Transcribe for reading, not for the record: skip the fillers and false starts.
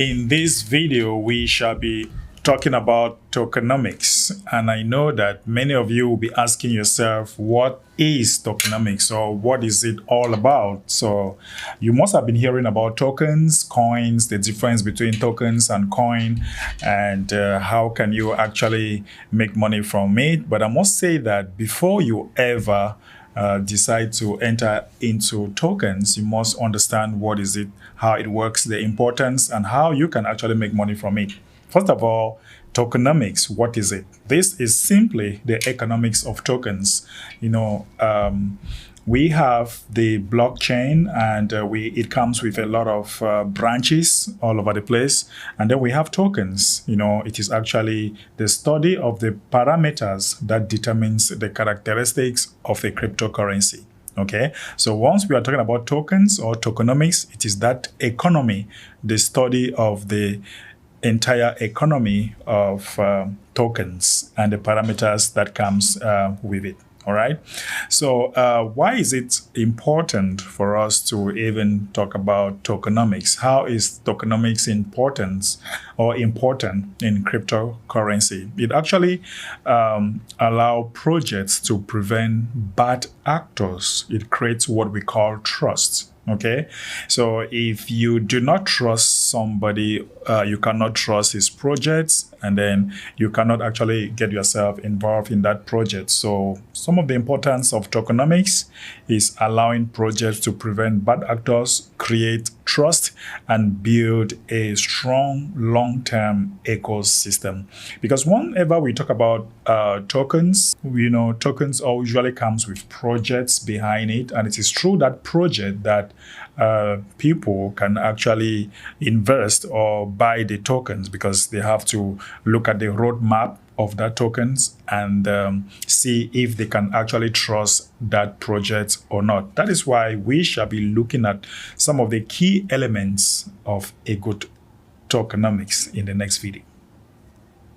In this video, we shall be talking about tokenomics. And I know that many of you will be asking yourself, what is tokenomics or what is it all about? So you must have been hearing about tokens, coins, the difference between tokens and coin, and how can you actually make money from it. But I must say that before you ever decide to enter into tokens, you must understand what is it, how it works, the importance, and how you can actually make money from it. First of all, tokenomics, what is it? This is simply the economics of tokens. We have the blockchain, and it comes with a lot of branches all over the place. And then we have tokens. It is actually the study of the parameters that determines the characteristics of a cryptocurrency. Okay, so once we are talking about tokens or tokenomics, it is that economy, the study of the entire economy of tokens and the parameters that comes with it. All right. So why is it important for us to even talk about tokenomics? How is tokenomics important in cryptocurrency? It actually allows projects to prevent bad actors. It creates what we call trust. Okay, so if you do not trust somebody, you cannot trust his projects, and then you cannot actually get yourself involved in that project. So some of the importance of tokenomics is allowing projects to prevent bad actors, create trust, and build a strong long-term ecosystem. Because whenever we talk about tokens, tokens usually comes with projects behind it, and it is through that project that people can actually invest or buy the tokens, because they have to look at the roadmap of that tokens and see if they can actually trust that project or not. That is why we shall be looking at some of the key elements of a good tokenomics in the next video.